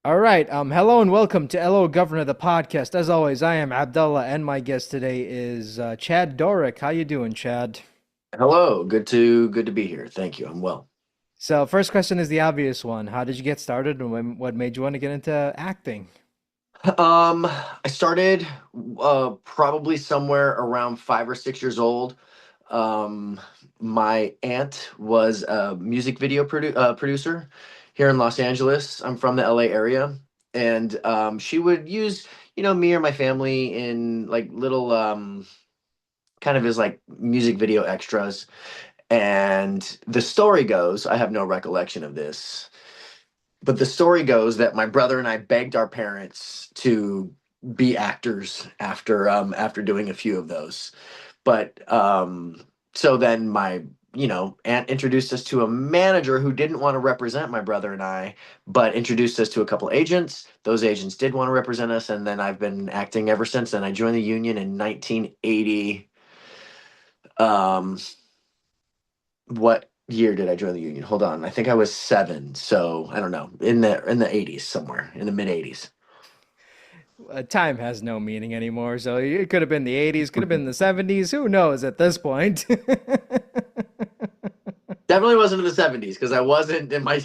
All right. Hello and welcome to Hello Governor, the podcast. As always, I am Abdullah, and my guest today is Chad Doreck. How you doing, Chad? Hello, good to be here. Thank you. I'm well. So, first question is the obvious one. How did you get started, and what made you want to get into acting? I started probably somewhere around 5 or 6 years old. Um, my aunt was a music video producer here in Los Angeles. I'm from the LA area, and she would use, me or my family in like little kind of as like music video extras. And the story goes, I have no recollection of this. But the story goes that my brother and I begged our parents to be actors after doing a few of those. But so then my aunt introduced us to a manager who didn't want to represent my brother and I, but introduced us to a couple agents. Those agents did want to represent us, and then I've been acting ever since then. I joined the union in 1980. Um, what year did I join the union? Hold on. I think I was 7. So I don't know. In the 80s somewhere, in the mid 80s. Time has no meaning anymore, so it could have been the 80s, could have been the 70s. Who knows at this point? Definitely wasn't in the 70s because I wasn't in my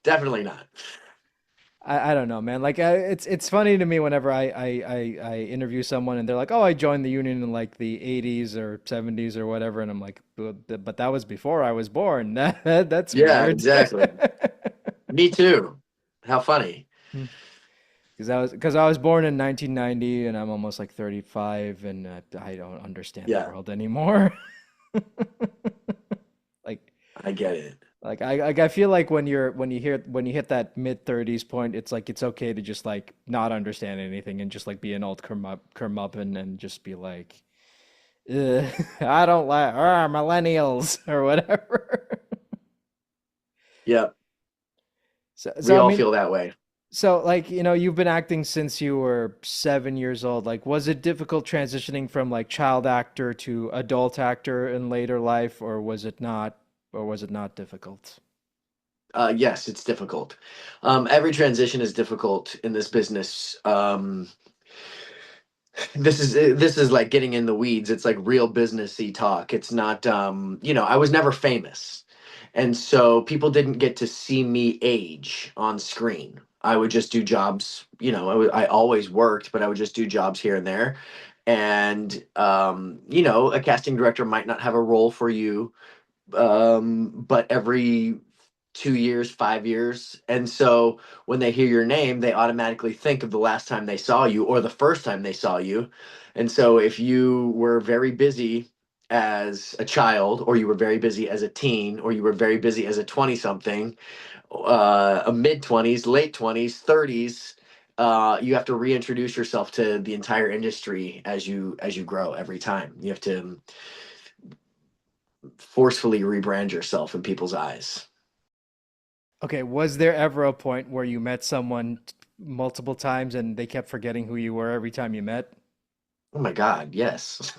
definitely not. I don't know, man. Like it's funny to me whenever I interview someone and they're like, "Oh, I joined the union in like the 80s or 70s or whatever," and I'm like, "But that was before I was born." That's Yeah, weird. exactly. Me too. How funny. Because I was born in 1990 and I'm almost like 35 and I don't understand the Yeah, world anymore. Like I get it. I feel like when you hit that mid 30s point, it's like it's okay to just like not understand anything and just like be an old curmudgeon and just be like, "Ugh, I don't like millennials or whatever." Yeah, So we I all mean, feel that way. like you've been acting since you were 7 years old. Like, was it difficult transitioning from like child actor to adult actor in later life, or was it not, difficult? Yes, it's difficult. Every transition is difficult in this business. This is like getting in the weeds. It's like real businessy talk. It's not I was never famous. And so people didn't get to see me age on screen. I would just do jobs, I always worked, but I would just do jobs here and there. And a casting director might not have a role for you, but every 2 years, 5 years. And so when they hear your name, they automatically think of the last time they saw you or the first time they saw you. And so if you were very busy as a child, or you were very busy as a teen, or you were very busy as a 20 something, a mid 20s, late 20s, 30s, you have to reintroduce yourself to the entire industry as you grow every time. You have to forcefully rebrand yourself in people's eyes. Okay, was there ever a point where you met someone multiple times and they kept forgetting who you were every time you met? Oh my God, yes.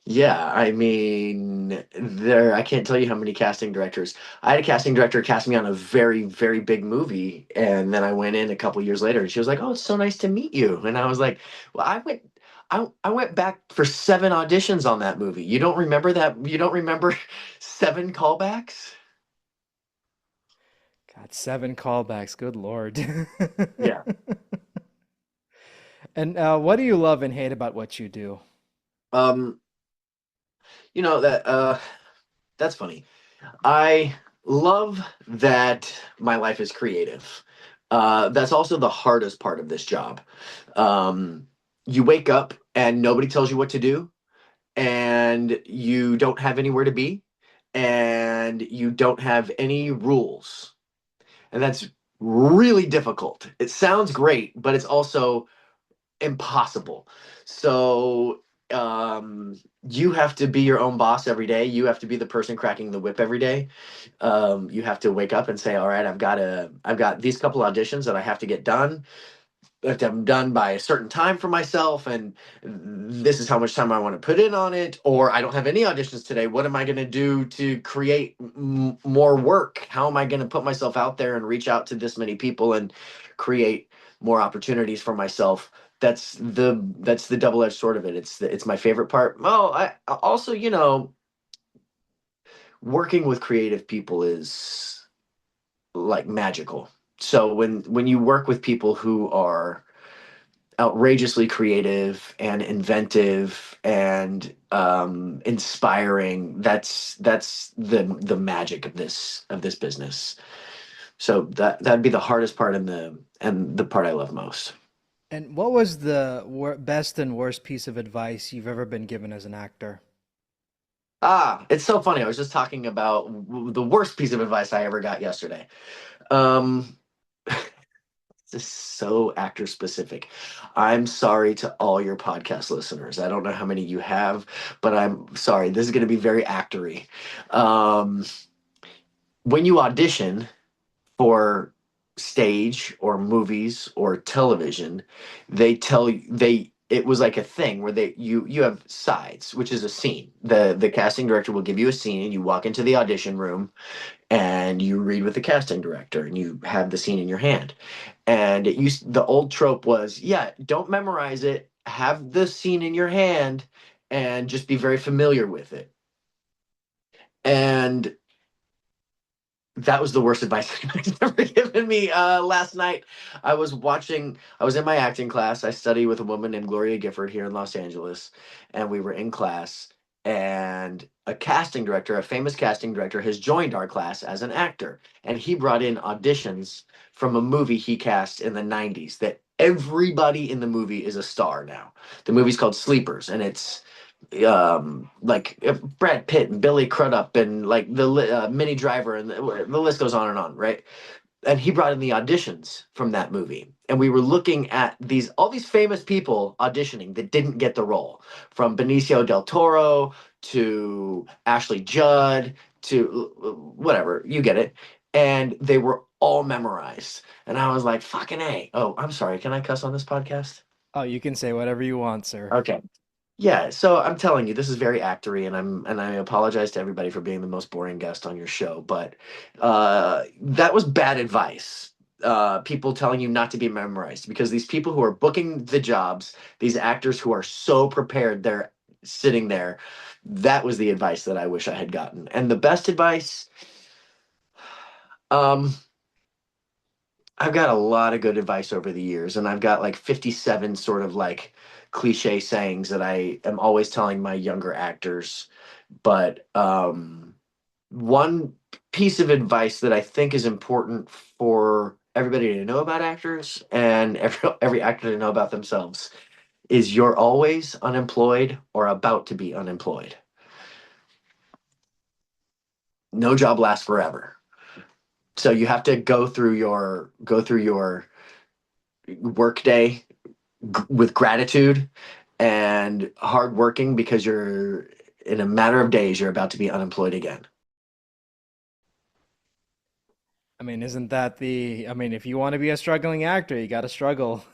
Yeah, I mean, I can't tell you how many casting directors. I had a casting director cast me on a very, very big movie, and then I went in a couple years later, and she was like, "Oh, it's so nice to meet you." And I was like, "Well, I went back for 7 auditions on that movie. You don't remember that? You don't remember 7 callbacks?" God, 7 callbacks. Good Lord. Yeah. And what do you love and hate about what you do? Um, that that's funny. I love that my life is creative. That's also the hardest part of this job. Um, you wake up and nobody tells you what to do, and you don't have anywhere to be, and you don't have any rules. And that's really difficult. It sounds great, but it's also impossible. So you have to be your own boss every day. You have to be the person cracking the whip every day. You have to wake up and say, all right, I've got these couple auditions that I have to get done. have them done by a certain time for myself, and this is how much time I want to put in on it, or I don't have any auditions today. What am I going to do to create more work? How am I going to put myself out there and reach out to this many people and create more opportunities for myself? That's the double-edged sword of it. It's my favorite part. Oh, I also, working with creative people is like magical. So when you work with people who are outrageously creative and inventive and inspiring, that's the magic of this business. So that'd be the hardest part and the part I love most. And what was the best and worst piece of advice you've ever been given as an actor? It's so funny. I was just talking about the worst piece of advice I ever got yesterday. Um, This is so actor specific. I'm sorry to all your podcast listeners. I don't know how many you have, but I'm sorry. This is going to be very actory. Um, when you audition for stage or movies or television, they tell you it was like a thing where you have sides, which is a scene. The casting director will give you a scene, and you walk into the audition room and you read with the casting director, and you have the scene in your hand. And the old trope was, yeah, don't memorize it, have the scene in your hand and just be very familiar with it. And that was the worst advice anybody's ever given me. Last night, I was in my acting class. I study with a woman named Gloria Gifford here in Los Angeles, and we were in class. And a casting director, a famous casting director, has joined our class as an actor. And he brought in auditions from a movie he cast in the 90s that everybody in the movie is a star now. The movie's called Sleepers, and it's like Brad Pitt and Billy Crudup and like the Minnie Driver, and the list goes on and on, right? And he brought in the auditions from that movie, and we were looking at these all these famous people auditioning that didn't get the role, from Benicio del Toro to Ashley Judd to whatever, you get it. And they were all memorized, and I was like, "Fucking a!" Oh, I'm sorry. Can I cuss on this podcast? Oh, you can say whatever you want, sir. Okay. Yeah, so I'm telling you, this is very actory, and I apologize to everybody for being the most boring guest on your show, but that was bad advice. People telling you not to be memorized, because these people who are booking the jobs, these actors who are so prepared, they're sitting there. That was the advice that I wish I had gotten. And the best advice, um, I've got a lot of good advice over the years, and I've got like 57 sort of like cliche sayings that I am always telling my younger actors. But one piece of advice that I think is important for everybody to know about actors, and every actor to know about themselves, is you're always unemployed or about to be unemployed. No job lasts forever. So you have to go through your workday with gratitude and hard working, because you're in a matter of days you're about to be unemployed again. I mean, isn't that I mean, if you want to be a struggling actor, you got to struggle.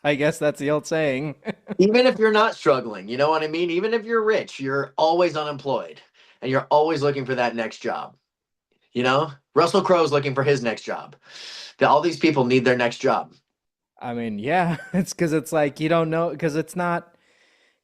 I guess that's the old saying. Even if you're not struggling, you know what I mean? Even if you're rich, you're always unemployed, and you're always looking for that next job. Russell Crowe's looking for his next job. All these people need their next job. I mean, yeah, it's because it's like you don't know, because it's not,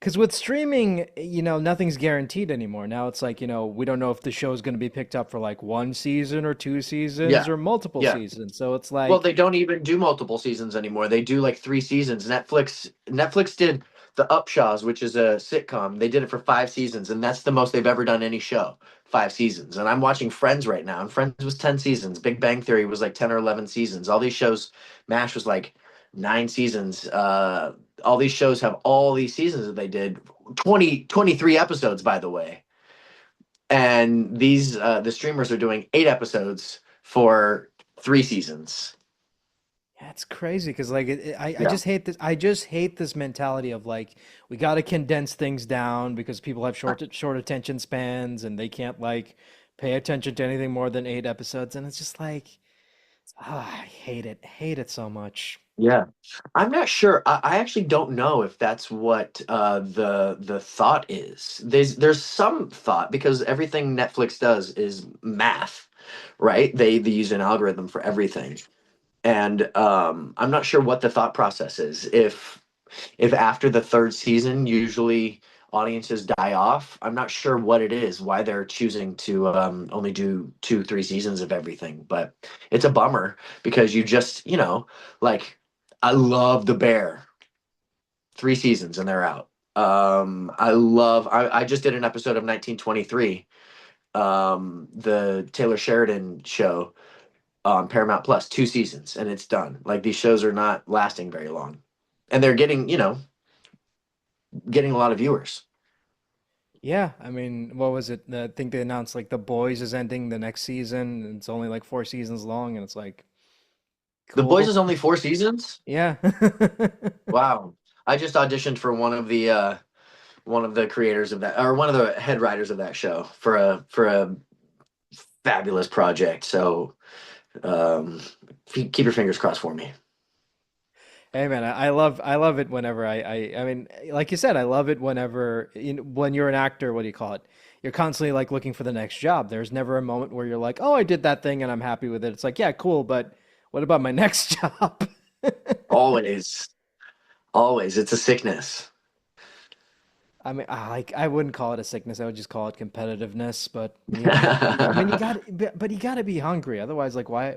because with streaming, nothing's guaranteed anymore. Now it's like, we don't know if the show's going to be picked up for like one season or two seasons Yeah. or multiple Yeah. seasons. So it's Well, like, they don't even do multiple seasons anymore. They do like 3 seasons. Netflix did the Upshaws, which is a sitcom. They did it for 5 seasons, and that's the most they've ever done any show. 5 seasons. And I'm watching Friends right now, and Friends was 10 seasons. Big Bang Theory was like 10 or 11 seasons. All these shows, MASH was like 9 seasons. All these shows have all these seasons that they did. 23 episodes, by the way. And the streamers are doing 8 episodes for 3 seasons. yeah, it's crazy because like I Yeah. just hate this. I just hate this mentality of like we got to condense things down because people have short attention spans and they can't like pay attention to anything more than 8 episodes. And it's I hate it so much. Yeah. I'm not sure. I actually don't know if that's what the thought is. There's some thought because everything Netflix does is math, right? They use an algorithm for everything. And I'm not sure what the thought process is. If after the third season, usually audiences die off. I'm not sure what it is, why they're choosing to only do 2, 3 seasons of everything. But it's a bummer because you just, like I love The Bear. 3 seasons and they're out. I just did an episode of 1923, the Taylor Sheridan show on Paramount Plus, 2 seasons, and it's done. Like these shows are not lasting very long. And they're getting a lot of viewers. Yeah, I mean, what was it? I think they announced like The Boys is ending the next season, and it's only like 4 seasons long, and it's like, The Boys cool. is only 4 seasons. Yeah. Wow. I just auditioned for one of the creators of that, or one of the head writers of that show for a fabulous project. So um, keep your fingers crossed for me. Hey man, I love it whenever I mean, like you said, I love it whenever when you're an actor, what do you call it? You're constantly like looking for the next job. There's never a moment where you're like, "Oh, I did that thing and I'm happy with it." It's like, "Yeah, cool, but what about my next job?" Always, always, it's a sickness. I mean, I wouldn't call it a sickness. I would just call it competitiveness. But I mean, but you got to be hungry. Otherwise, like, why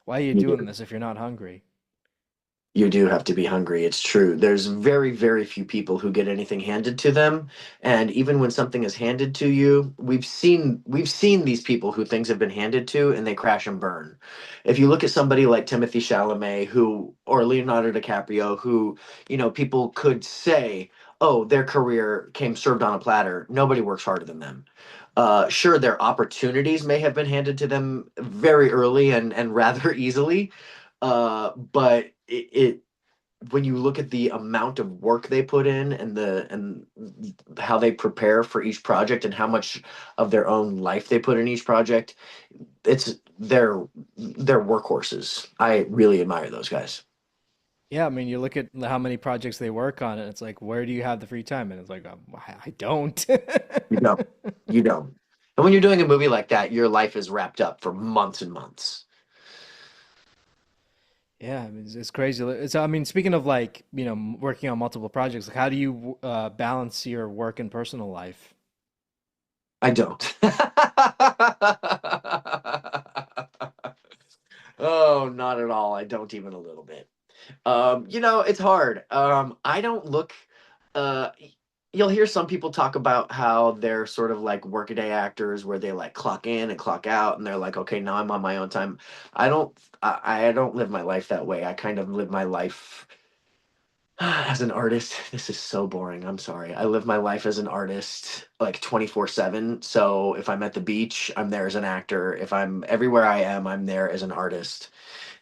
are you You doing do. this if you're not hungry? You do have to be hungry. It's true. There's very, very few people who get anything handed to them. And even when something is handed to you, we've seen these people who things have been handed to and they crash and burn. If you look at somebody like Timothy Chalamet who or Leonardo DiCaprio who, people could say, "Oh, their career came served on a platter." Nobody works harder than them. Sure, their opportunities may have been handed to them very early and rather easily, but it when you look at the amount of work they put in and how they prepare for each project and how much of their own life they put in each project, it's they're workhorses. I really admire those guys. Yeah, I mean, you look at how many projects they work on, and it's like, where do you have the free time? And it's like, I don't. You don't. You don't. And when you're doing a movie like that, your life is wrapped up for months and months. Yeah, I mean, it's crazy. So, I mean, speaking of like, working on multiple projects, like, how do you balance your work and personal life? I don't. Oh, not at all. I don't even a little bit. It's hard. I don't look. Uh, you'll hear some people talk about how they're sort of like workaday actors, where they like clock in and clock out, and they're like, okay, now I'm on my own time. I don't. I don't live my life that way. I kind of live my life as an artist. This is so boring. I'm sorry. I live my life as an artist like 24/7. So if I'm at the beach, I'm there as an actor. If I'm everywhere I am, I'm there as an artist.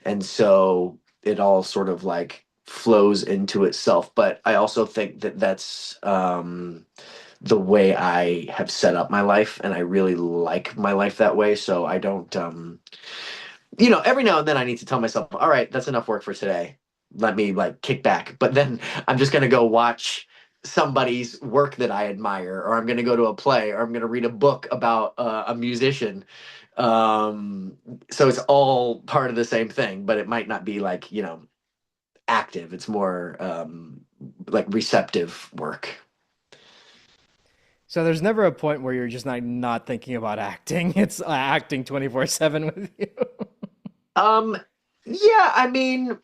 And so it all sort of like flows into itself. But I also think that that's the way I have set up my life, and I really like my life that way. So I don't, every now and then I need to tell myself, all right, that's enough work for today. Let me like kick back. But then I'm just gonna go watch somebody's work that I admire, or I'm gonna go to a play, or I'm gonna read a book about a musician. Um, so it's all part of the same thing, but it might not be like, active. It's more like receptive work. So there's never a point where you're just not thinking about acting. It's acting 24/7 with you. Um, yeah, I mean,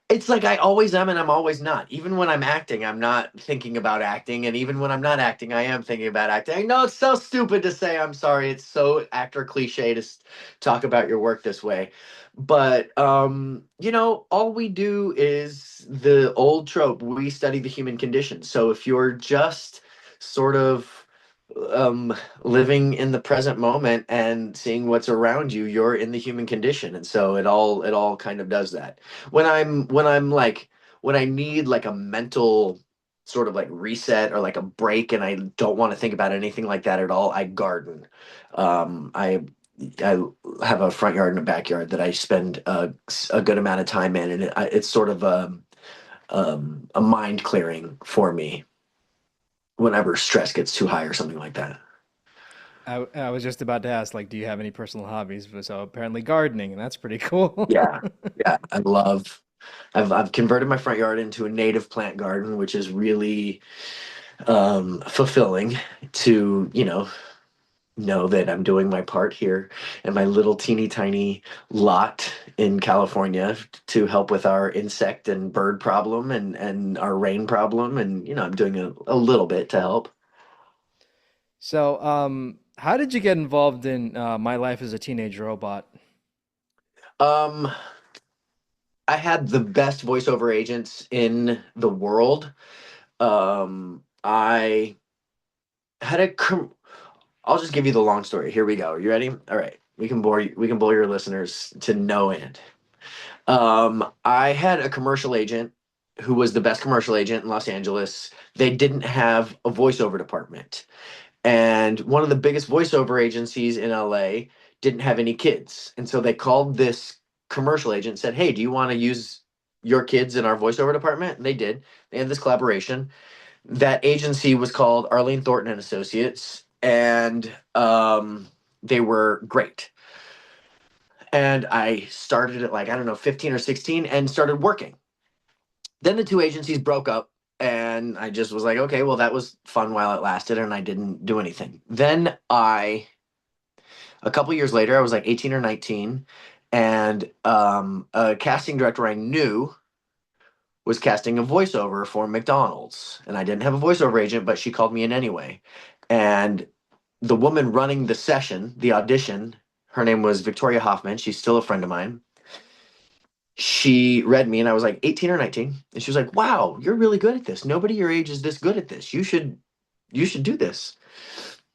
it's like I always am and I'm always not. Even when I'm acting, I'm not thinking about acting. And even when I'm not acting, I am thinking about acting. I know it's so stupid to say, I'm sorry. It's so actor cliche to talk about your work this way. But, all we do is the old trope. We study the human condition. So if you're just sort of um living in the present moment and seeing what's around you, you're in the human condition, and so it all kind of does that. When I'm like when I need like a mental sort of like reset or like a break and I don't want to think about anything like that at all, I garden. I I have a front yard and a backyard that I spend a good amount of time in, and it's sort of a mind clearing for me whenever stress gets too high or something like that. I was just about to ask, like, do you have any personal hobbies? But so apparently gardening, and that's pretty cool. Yeah, yeah, I love. I've converted my front yard into a native plant garden, which is really fulfilling to know that I'm doing my part here in my little teeny tiny lot in California to help with our insect and bird problem and our rain problem, and I'm doing a little bit to help. So, how did you get involved in My Life as a Teenage Robot? Um, I had the best voiceover agents in the world. I had I'll just give you the long story. Here we go. You ready? All right. We can bore your listeners to no end. I had a commercial agent who was the best commercial agent in Los Angeles. They didn't have a voiceover department. And one of the biggest voiceover agencies in LA didn't have any kids. And so they called this commercial agent and said, "Hey, do you want to use your kids in our voiceover department?" And they did. They had this collaboration. That agency was called Arlene Thornton and Associates, and they were great. And I started at, like, I don't know, 15 or 16 and started working. Then the two agencies broke up, and I just was like, okay, well, that was fun while it lasted, and I didn't do anything. Then a couple years later, I was like 18 or 19, and a casting director I knew was casting a voiceover for McDonald's. And I didn't have a voiceover agent, but she called me in anyway. And the woman running the session, the audition, her name was Victoria Hoffman. She's still a friend of mine. She read me, and I was like 18 or 19, and she was like, "Wow, you're really good at this. Nobody your age is this good at this. You should do this."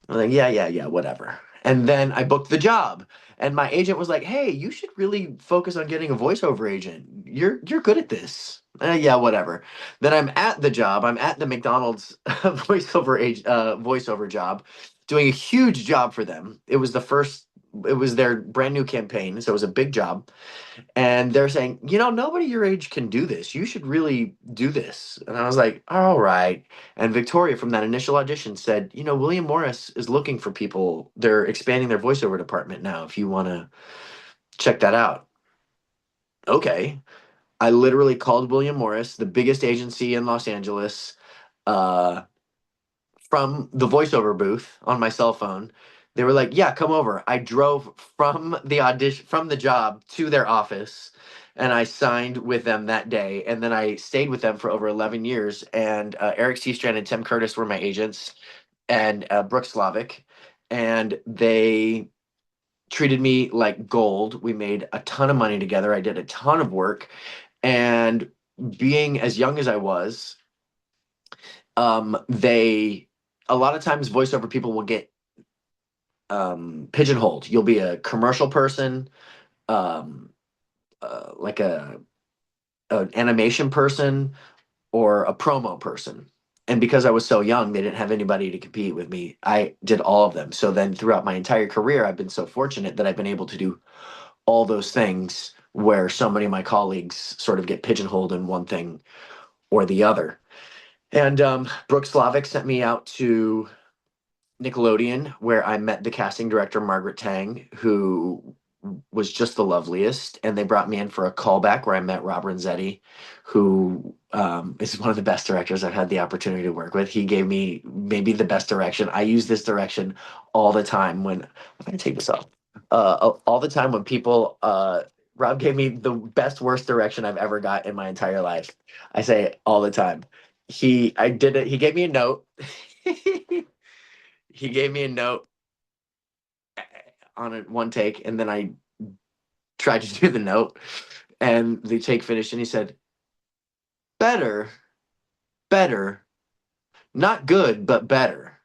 I'm like, "Yeah, yeah, yeah, whatever." And then I booked the job, and my agent was like, "Hey, you should really focus on getting a voiceover agent. You're good at this." Yeah, whatever. Then I'm at the job. I'm at the McDonald's voiceover job, doing a huge job for them. It was the first. It was their brand new campaign, so it was a big job, and they're saying, nobody your age can do this. You should really do this. And I was like, all right. And Victoria from that initial audition said, William Morris is looking for people. They're expanding their voiceover department now, if you want to check that out. Okay. I literally called William Morris, the biggest agency in Los Angeles, uh, from the voiceover booth on my cell phone. They were like, "Yeah, come over." I drove from the audition, from the job, to their office, and I signed with them that day. And then I stayed with them for over 11 years. And Eric Seastrand and Tim Curtis were my agents, and Brooke Slavic, and they treated me like gold. We made a ton of money together. I did a ton of work, and being as young as I was, they a lot of times voiceover people will get pigeonholed. You'll be a commercial person, um, like a an animation person, or a promo person. And because I was so young, they didn't have anybody to compete with me. I did all of them. So then throughout my entire career, I've been so fortunate that I've been able to do all those things where so many of my colleagues sort of get pigeonholed in one thing or the other. And Brooke Slavic sent me out to Nickelodeon, where I met the casting director, Margaret Tang, who was just the loveliest. And they brought me in for a callback where I met Rob Renzetti, who is one of the best directors I've had the opportunity to work with. He gave me maybe the best direction. I use this direction all the time when I'm going to take this off. All the time when people, Rob gave me the best, worst direction I've ever got in my entire life. I say it all the time. I did it. He gave me a note. He gave me a note on it one take, and then I tried to do the note, and the take finished, and he said, "Better, better, not good, but better."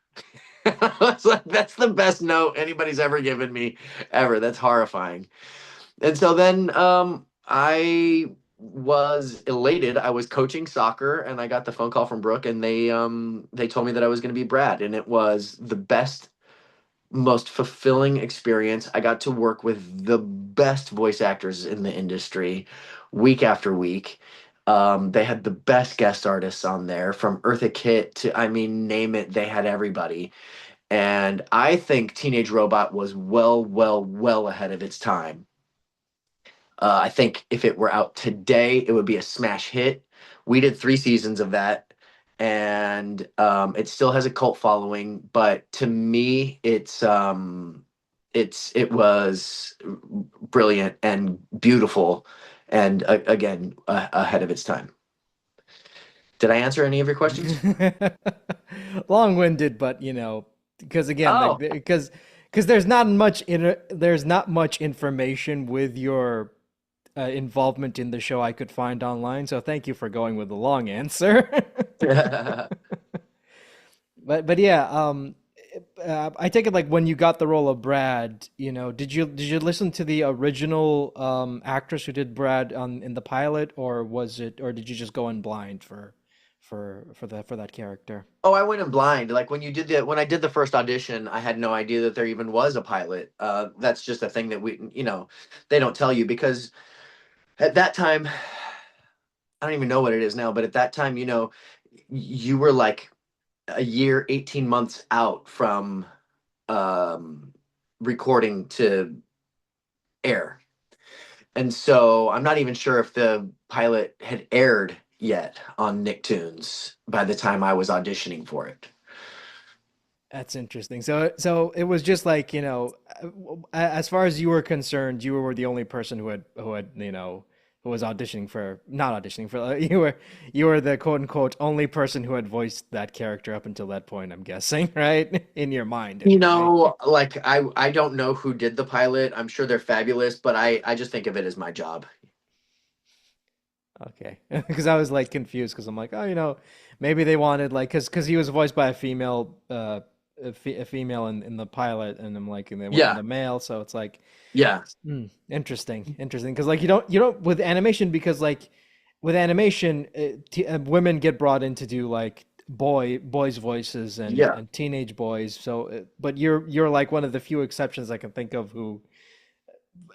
I was like, "That's the best note anybody's ever given me, ever. That's horrifying." And so then I was elated. I was coaching soccer, and I got the phone call from Brooke, and they told me that I was going to be Brad, and it was the best most fulfilling experience. I got to work with the best voice actors in the industry week after week. They had the best guest artists on there, from Eartha Kitt to, I mean, name it, they had everybody. And I think Teenage Robot was well, well, well ahead of its time. I think if it were out today, it would be a smash hit. We did 3 seasons of that, and it still has a cult following. But to me, it was brilliant and beautiful, and again, ahead of its time. Did I answer any of your questions? Long-winded, but because again, like Oh, because there's not much information with your involvement in the show I could find online. So thank you for going with the long answer. But yeah, I take it like when you got the role of Brad, did you listen to the original actress who did Brad on in the pilot, or did you just go in blind for that character? oh, I went in blind. Like when I did the first audition, I had no idea that there even was a pilot. That's just a thing that they don't tell you, because at that time, I don't even know what it is now, but at that time, you were like a year, 18 months out from um, recording to air. And so I'm not even sure if the pilot had aired yet on Nicktoons by the time I was auditioning for it. That's interesting. So it was just like, as far as you were concerned, you were the only person who had, who was auditioning for, not auditioning for, you were the quote unquote only person who had voiced that character up until that point, I'm guessing, right? In your mind anyway. Like I don't know who did the pilot. I'm sure they're fabulous, but I just think of it as my job. Okay. Because I was like confused because I'm like, oh, maybe they wanted like because he was voiced by a female a female in the pilot, and I'm like, and they wanted Yeah, a male, so it's like, yeah, interesting. Because like you don't with animation, because like with animation, women get brought in to do like boys voices and yeah. teenage boys. So, but you're like one of the few exceptions I can think of who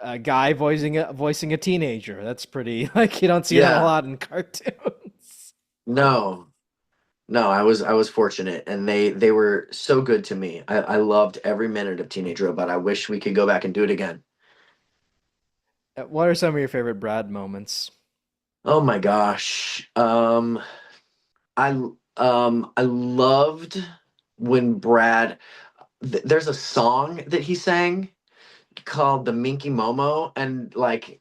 a guy voicing a teenager. That's pretty like you don't see that a Yeah. lot in cartoons. No, no, I was fortunate, and they were so good to me. I loved every minute of Teenage Robot. I wish we could go back and do it again. What are some of your favorite Brad moments? Oh my gosh. I loved when Brad there's a song that he sang called the Minky Momo, and like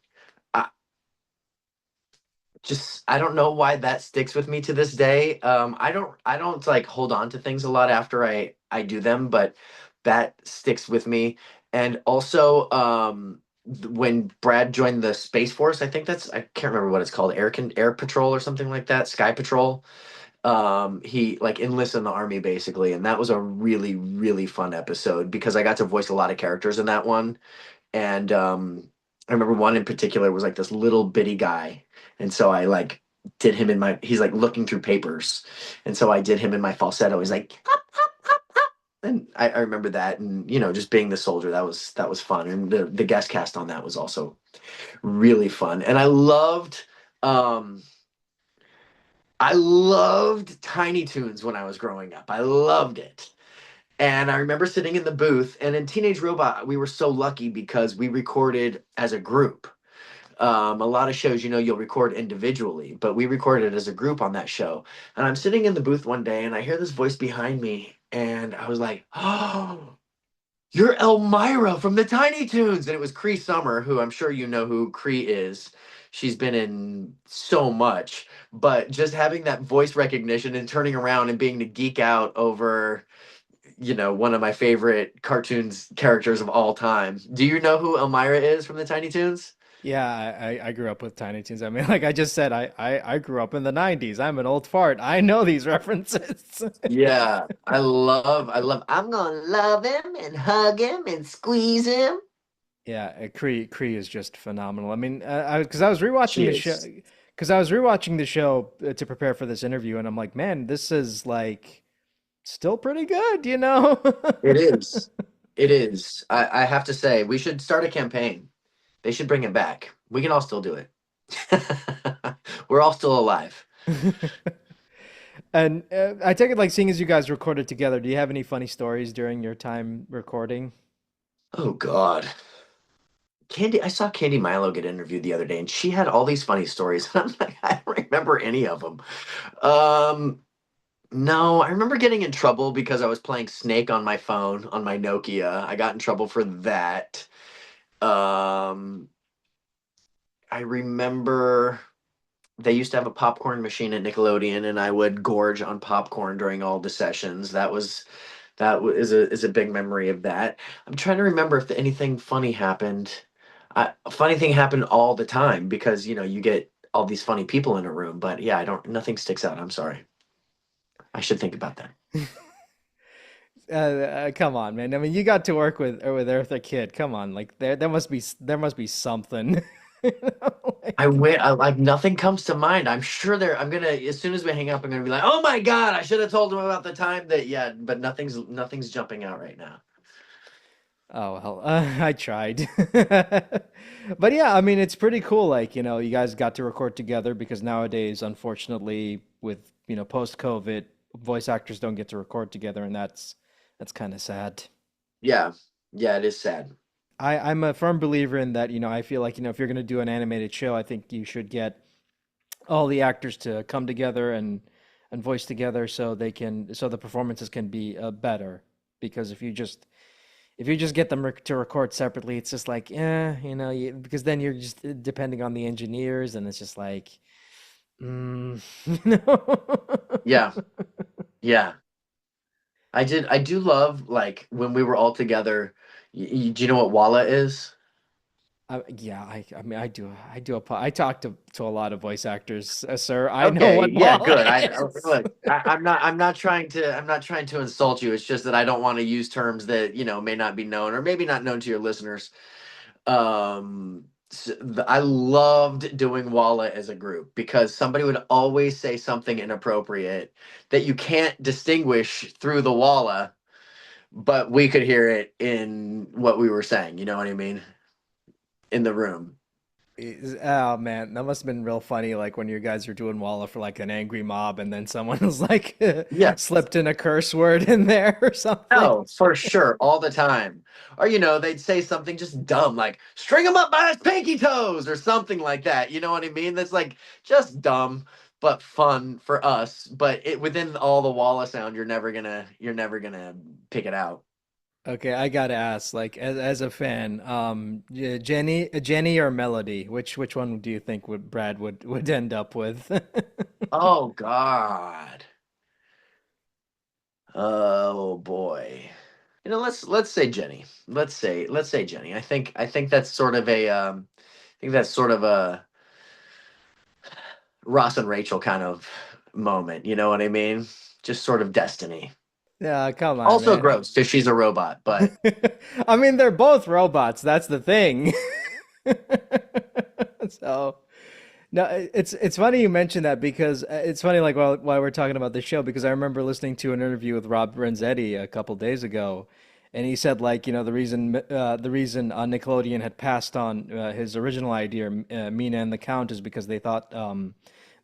I I don't know why that sticks with me to this day. I don't like hold on to things a lot after I do them, but that sticks with me. And also when Brad joined the Space Force, I can't remember what it's called, Air Patrol or something like that, Sky Patrol. He like enlists in the army basically, and that was a really, really fun episode because I got to voice a lot of characters in that one. And I remember one in particular was like this little bitty guy, and so I like did him in my. He's like looking through papers, and so I did him in my falsetto. He's like, and I remember that, and just being the soldier, that was fun, and the guest cast on that was also really fun, and um, I loved Tiny Toons when I was growing up. I loved it. And I remember sitting in the booth, and in Teenage Robot, we were so lucky because we recorded as a group. A lot of shows, you'll record individually, but we recorded as a group on that show. And I'm sitting in the booth one day, and I hear this voice behind me, and I was like, "Oh, you're Elmira from the Tiny Toons!" And it was Cree Summer, who I'm sure you know who Cree is. She's been in so much, but just having that voice recognition and turning around and being to geek out over one of my favorite cartoons characters of all time. Do you know who Elmira is from the Tiny Toons? Yeah, I grew up with Tiny Toons. I mean, like I just said, I grew up in the 90s. I'm an old fart. I know these references. Yeah, I love. I'm gonna love him and hug him and squeeze him. Yeah, Cree is just phenomenal. I mean, because I was rewatching She the show, is. to prepare for this interview, and I'm like, man, this is like still pretty good. It is. It is. I have to say, we should start a campaign. They should bring it back. We can all still do it. We're all still alive. And I take it like seeing as you guys recorded together, do you have any funny stories during your time recording? Oh God. Candy, I saw Candy Milo get interviewed the other day, and she had all these funny stories. I'm like, I don't remember any of them. Um, no, I remember getting in trouble because I was playing Snake on my phone on my Nokia. I got in trouble for that. Um, I remember they used to have a popcorn machine at Nickelodeon, and I would gorge on popcorn during all the sessions. Is a big memory of that. I'm trying to remember if anything funny happened. A funny thing happened all the time because you get all these funny people in a room. But yeah, I don't. Nothing sticks out. I'm sorry. I should think about that. Come on, man. I mean, you got to work with Eartha Kitt. Come on, like there must be something. You know, I like, went. Like nothing comes to mind. I'm sure there. I'm gonna as soon as we hang up, I'm gonna be like, oh my god, I should have told him about the time that. Yeah, but nothing's jumping out right now. oh well, I tried. But yeah, I mean, it's pretty cool. Like, you guys got to record together because nowadays, unfortunately, with post-COVID, voice actors don't get to record together, and that's kind of sad. Yeah, yeah, it is sad. I'm a firm believer in that. I feel like, if you're going to do an animated show, I think you should get all the actors to come together and voice together so the performances can be better. Because if you just get them to record separately, it's just like, because then you're just depending on the engineers, and it's just like, mm, you know? Yeah, yeah. I do love like when we were all together. Do you know what Walla is? Yeah, I mean, I talk to a lot of voice actors, sir. I know Okay, what yeah, Mala good. is. Look. I'm not trying to insult you. It's just that I don't want to use terms that may not be known or maybe not known to your listeners. I loved doing Walla as a group because somebody would always say something inappropriate that you can't distinguish through the Walla, but we could hear it in what we were saying. You know what I mean? In the room. Oh man, that must have been real funny. Like when you guys are doing Walla for like an angry mob, and then someone was like Yeah. slipped in a curse word in there or something. Oh, for sure, all the time. Or they'd say something just dumb like "string him up by his pinky toes" or something like that. You know what I mean? That's like just dumb but fun for us. But it within all the Walla sound, you're never gonna pick it out. Okay, I gotta ask, like as a fan, Jenny or Melody, which one do you think would Brad would end up with? Oh God. Oh boy. Let's say Jenny. Let's say Jenny. I think that's sort of a I think that's sort of a Ross and Rachel kind of moment. You know what I mean? Just sort of destiny. Yeah, come on, Also man. gross because she's a robot, but I mean, they're both robots. That's the thing. So, no, it's funny you mentioned that because it's funny like while we're talking about the show because I remember listening to an interview with Rob Renzetti a couple days ago, and he said like the reason Nickelodeon had passed on his original idea, Mina and the Count, is because they thought a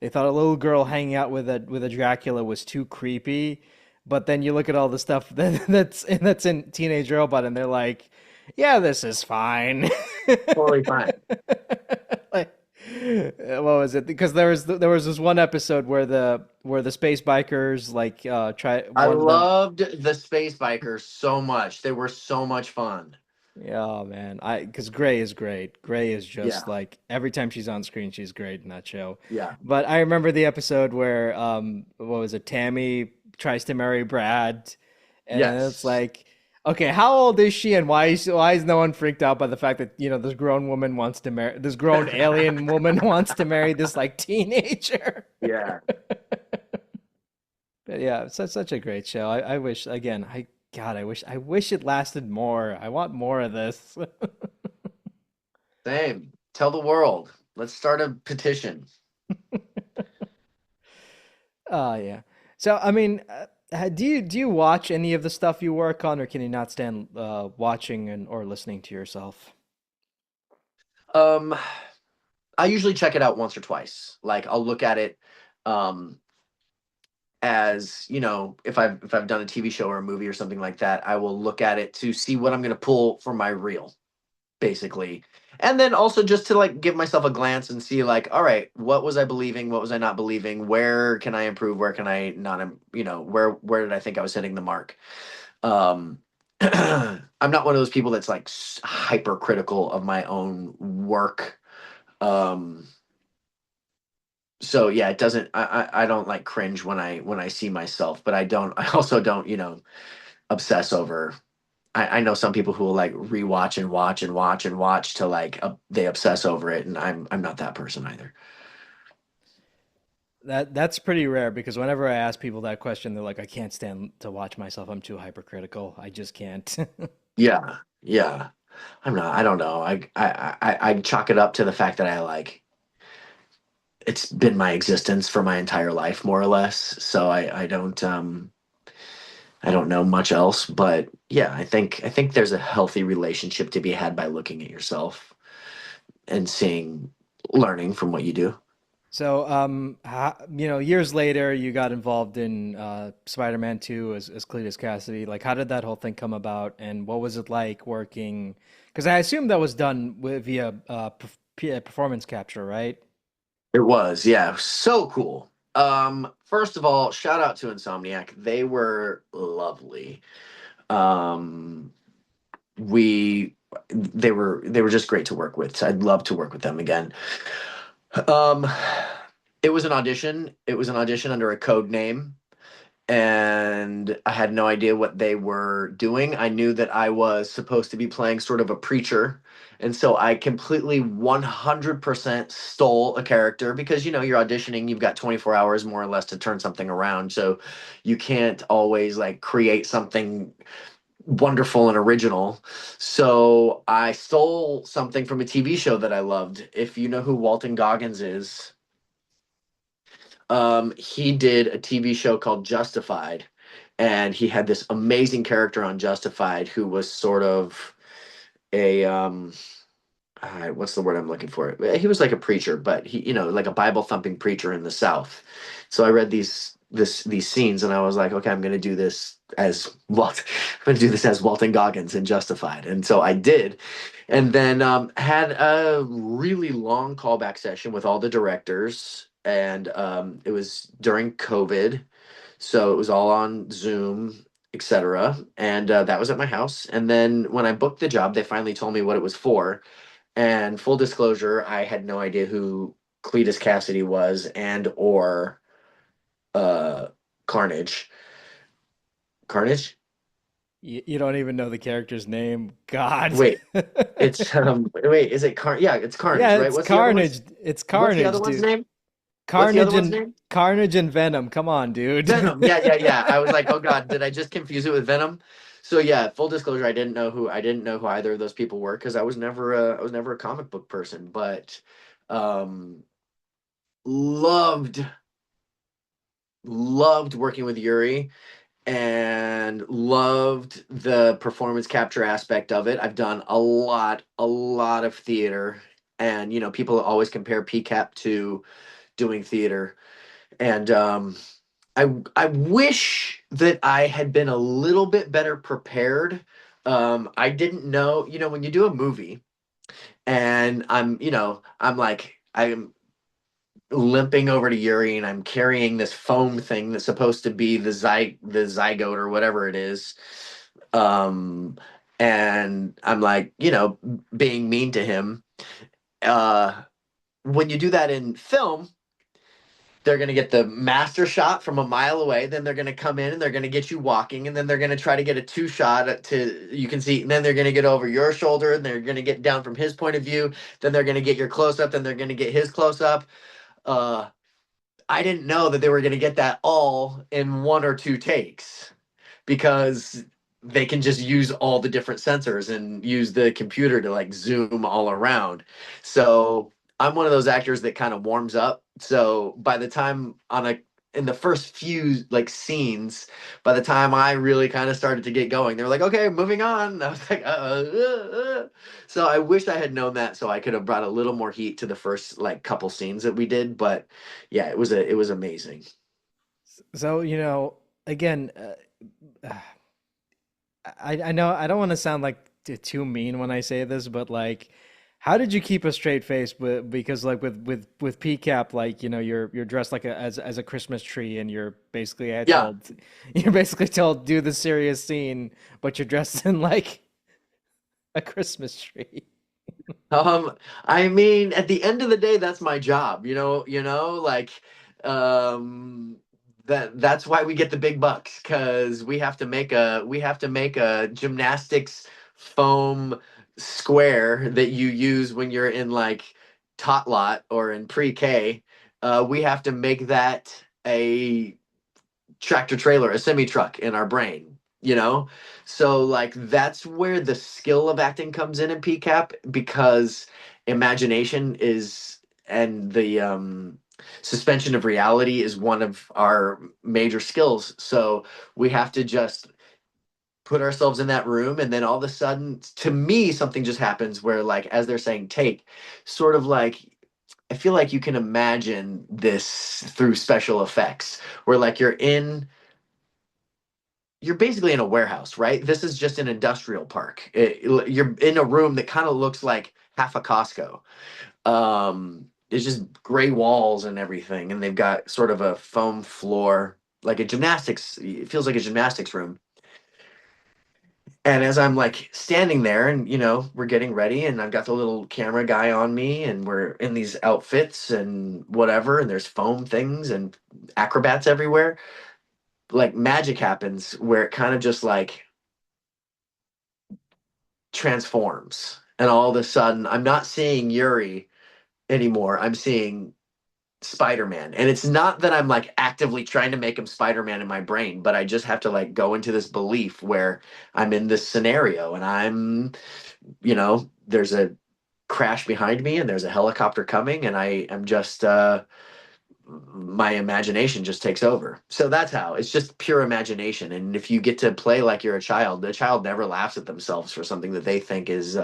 little girl hanging out with a Dracula was too creepy, but then you look at all the stuff that's in Teenage Robot, and they're like, yeah, this is fine. totally fine. Like, what was it? Because there was this one episode where the space bikers like try I one of them. loved the Space Bikers so much. They were so much fun. Yeah, oh, man, because Gray is great. Gray is just Yeah, like every time she's on screen, she's great in that show. yeah, But I remember the episode where what was it? Tammy tries to marry Brad, and it's yes. like, okay, how old is she, and why is no one freaked out by the fact that this grown alien woman wants to marry this like teenager? Yeah, But yeah, it's such a great show. I wish again, God, I wish it lasted more. I want more of this. same. Tell the world. Let's start a petition. Oh yeah. So I mean, Do you watch any of the stuff you work on, or can you not stand watching and or listening to yourself? Um, I usually check it out once or twice. Like I'll look at it um as, if I've done a TV show or a movie or something like that, I will look at it to see what I'm going to pull for my reel, basically. And then also just to like give myself a glance and see like, all right, what was I believing? What was I not believing? Where can I improve? Where can I not, where did I think I was hitting the mark? Um, I'm not one of those people that's like hypercritical of my own work. Um, so yeah, it doesn't. I don't like cringe when I see myself, but I don't. I also don't obsess over. I know some people who will like rewatch and watch and watch and watch to like they obsess over it, and I'm not that person either. That's pretty rare because whenever I ask people that question, they're like, I can't stand to watch myself. I'm too hypercritical. I just can't. Yeah, yeah. I'm not. I don't know. I chalk it up to the fact that I like it's been my existence for my entire life, more or less. So I don't know much else, but yeah, I think there's a healthy relationship to be had by looking at yourself and seeing, learning from what you do. So, years later, you got involved in Spider-Man 2 as Cletus Kasady. Like, how did that whole thing come about, and what was it like working? Because I assume that was done via performance capture, right? It was, yeah, so cool. First of all, shout out to Insomniac. They were lovely. Um, we they were just great to work with. So I'd love to work with them again. Um, it was an audition. It was an audition under a code name, and I had no idea what they were doing. I knew that I was supposed to be playing sort of a preacher. And so I completely 100% stole a character because, you're auditioning, you've got 24 hours more or less to turn something around. So you can't always like create something wonderful and original. So I stole something from a TV show that I loved. If you know who Walton Goggins is, he did a TV show called Justified, and he had this amazing character on Justified who was sort of a what's the word I'm looking for? He was like a preacher, but he, like a Bible thumping preacher in the South. So I read these scenes, and I was like, okay, I'm going to do this as Walt. I'm going to do this as Walton Goggins in Justified, and so I did, and then had a really long callback session with all the directors, and it was during COVID, so it was all on Zoom, etc. And that was at my house. And then when I booked the job, they finally told me what it was for, and full disclosure, I had no idea who Cletus Cassidy was and or uh Carnage. Carnage? You don't even know the character's name. God. Wait, it's wait, is it Yeah, it's Carnage, Yeah, right? it's What's the other one's Carnage. It's what's the other Carnage, one's dude. name? What's the other Carnage one's and name? Carnage and Venom. Come on, dude. Venom. Yeah, yeah, yeah. I was like, "Oh God, did I just confuse it with Venom?" So yeah, full disclosure, I didn't know who either of those people were because I was never a comic book person, but um loved loved working with Yuri and loved the performance capture aspect of it. I've done a lot of theater, and people always compare PCAP to doing theater, and I wish that I had been a little bit better prepared. I didn't know, when you do a movie, and I'm like I'm limping over to Yuri, and I'm carrying this foam thing that's supposed to be the zygote or whatever it is. Um, and I'm like, being mean to him. Uh, when you do that in film, they're going to get the master shot from a mile away. Then they're going to come in and they're going to get you walking. And then they're going to try to get a two shot to, you can see, and then they're going to get over your shoulder and they're going to get down from his point of view. Then they're going to get your close up. Then they're going to get his close up. Uh, I didn't know that they were going to get that all in one or two takes because they can just use all the different sensors and use the computer to like zoom all around. So I'm one of those actors that kind of warms up. So by the time on in the first few like scenes, by the time I really kind of started to get going, they were like, okay, moving on. And I was like, so I wish I had known that so I could have brought a little more heat to the first like couple scenes that we did. But yeah, it was amazing. So, again, I know I don't want to sound like too mean when I say this, but like, how did you keep a straight face? Because like with PCAP, like you're dressed like as a Christmas tree, and Yeah. you're basically told do the serious scene, but you're dressed in like a Christmas tree. Um, I mean, at the end of the day, that's my job. Like um that's why we get the big bucks because we have to make a gymnastics foam square that you use when you're in like tot lot or in pre-K. We have to make that a tractor trailer, a semi truck in our brain, you know? So, like, that's where the skill of acting comes in PCAP because imagination is, and the suspension of reality is one of our major skills. So, we have to just put ourselves in that room and then all of a sudden to me something just happens where like as they're saying take sort of like I feel like you can imagine this through special effects where like you're basically in a warehouse, right? This is just an industrial park. You're in a room that kind of looks like half a Costco. It's just gray walls and everything, and they've got sort of a foam floor, like a gymnastics. It feels like a gymnastics room. And as I'm like standing there, and we're getting ready, and I've got the little camera guy on me, and we're in these outfits and whatever, and there's foam things and acrobats everywhere. Like magic happens where it kind of just like transforms. And all of a sudden, I'm not seeing Yuri anymore. I'm seeing Spider-Man. And it's not that I'm like actively trying to make him Spider-Man in my brain, but I just have to like go into this belief where I'm in this scenario and there's a crash behind me and there's a helicopter coming and I am just my imagination just takes over. So that's how it's just pure imagination. And if you get to play like you're a child, the child never laughs at themselves for something that they think is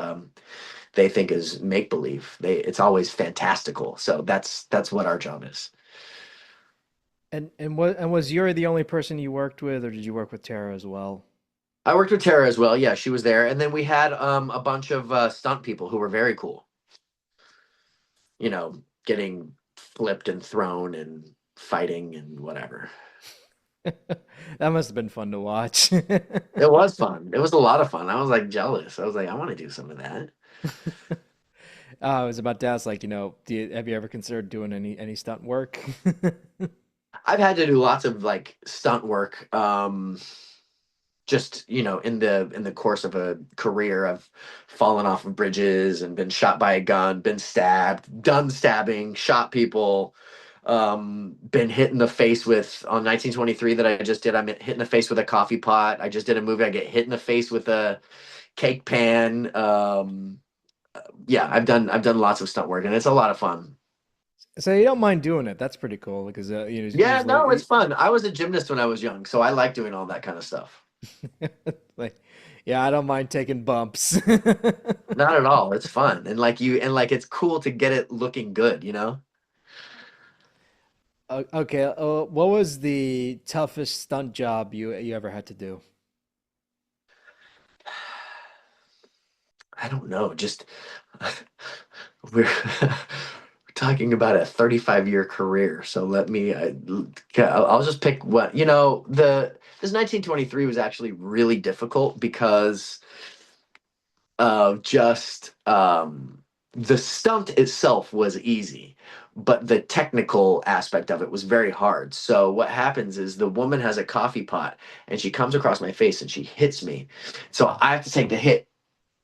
make believe. It's always fantastical. So that's what our job is. And was Yuri the only person you worked with, or did you work with Tara as well? I worked with Tara as well. Yeah, she was there, and then we had a bunch of stunt people who were very cool. Getting flipped and thrown and fighting and whatever. That must have been fun to watch. It was fun. It was a lot of fun. I was like jealous. I was like, I want to do some of that. I was about to ask, like, have you ever considered doing any stunt work? I've had to do lots of like stunt work. Just in the course of a career, I've fallen off of bridges and been shot by a gun, been stabbed, done stabbing, shot people, been hit in the face with on 1923 that I just did. I'm hit in the face with a coffee pot. I just did a movie. I get hit in the face with a cake pan. Yeah, I've done lots of stunt work, and it's a lot of fun. So you don't mind doing it? That's pretty cool because Yeah, no, it's usually, fun. I was a gymnast when I was young, so I like doing all that kind of stuff. like, yeah, I don't mind taking bumps. Not at all. It's fun, and like it's cool to get it looking good, you know. Okay, what was the toughest stunt job you ever had to do? I don't know. Just we're talking about a 35-year career, so let me. I'll just pick what The this 1923 was actually really difficult because of just the stunt itself was easy, but the technical aspect of it was very hard. So what happens is the woman has a coffee pot and she comes across my face and she hits me. So I have to take the hit.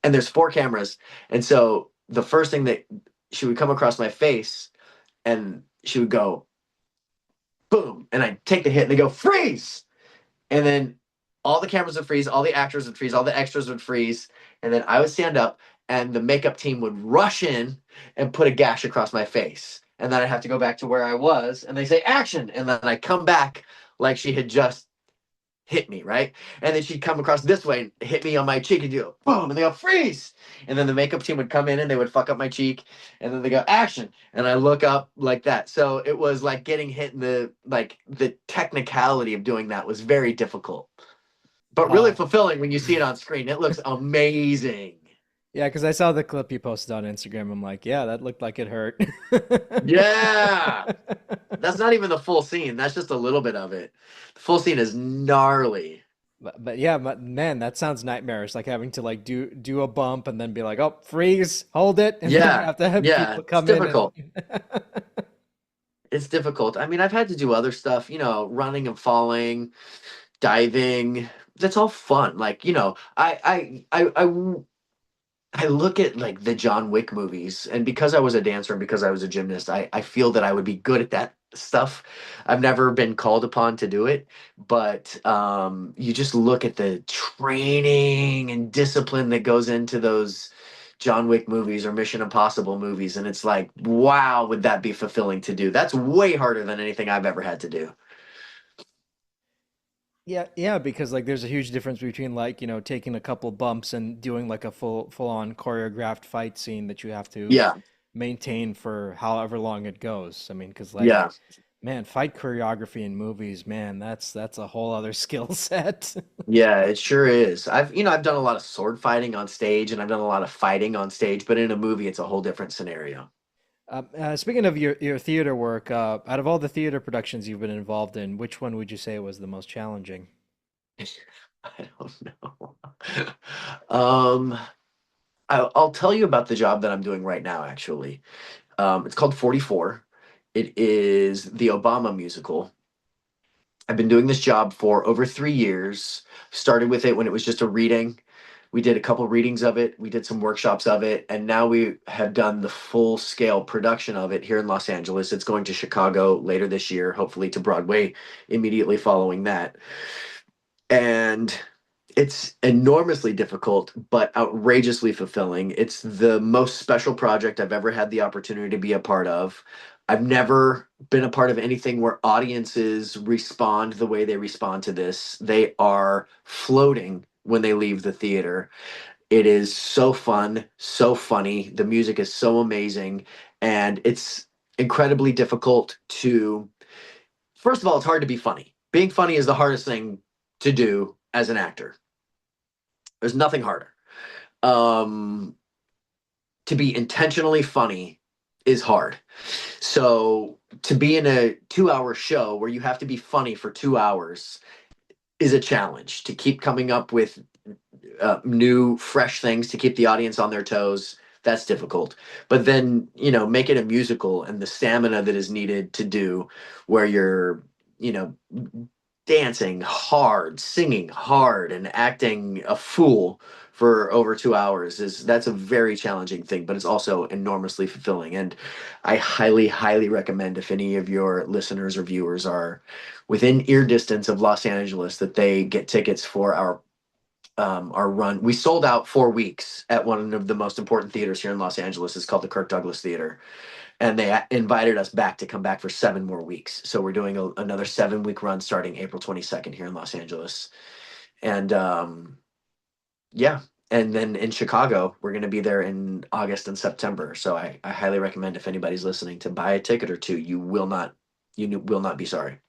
And there's four cameras. And so the first thing that she would come across my face and she would go boom and I take the hit and they go freeze. And then all the cameras would freeze, all the actors would freeze, all the extras would freeze, and then I would stand up, and the makeup team would rush in and put a gash across my face. and then I have to go back to where I was, and they say action, and then I come back like she had just hit me, right? And then she'd come across this way and hit me on my cheek and do boom, and they go freeze. And then the makeup team would come in and they would fuck up my cheek, and then they go action, and I look up like that. So it was like getting hit in the technicality of doing that was very difficult, but really Uh, fulfilling when you see it on screen. It looks amazing. yeah, because I saw the clip you posted on Instagram. I'm like, yeah, that looked like it hurt. Yeah. That's not even the full scene. That's just a little bit of it. The full scene is gnarly. But yeah, man, that sounds nightmarish. Like having to like do a bump and then be like, oh, freeze, hold it, and then Yeah. have to have Yeah. people It's come in and difficult. It's difficult. I mean, I've had to do other stuff, running and falling, diving. That's all fun. Like, I look at like the John Wick movies, and because I was a dancer and because I was a gymnast, I feel that I would be good at that stuff. I've never been called upon to do it, but you just look at the training and discipline that goes into those John Wick movies or Mission Impossible movies, and it's like, wow, would that be fulfilling to do? That's way harder than anything I've ever had to do. yeah, yeah, because like there's a huge difference between like, taking a couple bumps and doing like a full on choreographed fight scene that you have to Yeah, maintain for however long it goes. I mean, because like, yeah. man, fight choreography in movies, man, that's a whole other skill set. Yeah, it sure is. I've done a lot of sword fighting on stage and I've done a lot of fighting on stage, but in a movie, it's a whole different scenario. Speaking of your theater work, out of all the theater productions you've been involved in, which one would you say was the most challenging? I don't know. Um, I'll tell you about the job that I'm doing right now, actually. It's called 44. It is the Obama musical. I've been doing this job for over 3 years. Started with it when it was just a reading. We did a couple readings of it. We did some workshops of it, and now we have done the full scale production of it here in Los Angeles. It's going to Chicago later this year, hopefully to Broadway immediately following that. And it's enormously difficult, but outrageously fulfilling. It's the most special project I've ever had the opportunity to be a part of. I've never been a part of anything where audiences respond the way they respond to this. They are floating when they leave the theater. It is so fun, so funny. The music is so amazing, and it's incredibly difficult to. First of all, it's hard to be funny. Being funny is the hardest thing to do as an actor. There's nothing harder. Um, to be intentionally funny is hard. So to be in a 2 hour show where you have to be funny for 2 hours is a challenge. To keep coming up with new, fresh things to keep the audience on their toes, that's difficult. But then, make it a musical and the stamina that is needed to do where you're, you know, dancing hard, singing hard, and acting a fool for over 2 hours is that's a very challenging thing, but it's also enormously fulfilling. And I highly, highly recommend if any of your listeners or viewers are within ear distance of Los Angeles that they get tickets for our run. We sold out 4 weeks at one of the most important theaters here in Los Angeles. It's called the Kirk Douglas Theater, and they invited us back to come back for 7 more weeks. So we're doing another 7 week run starting April 22nd here in Los Angeles, and yeah. And then in Chicago, we're going to be there in August and September. So I highly recommend if anybody's listening to buy a ticket or two. You will not be sorry.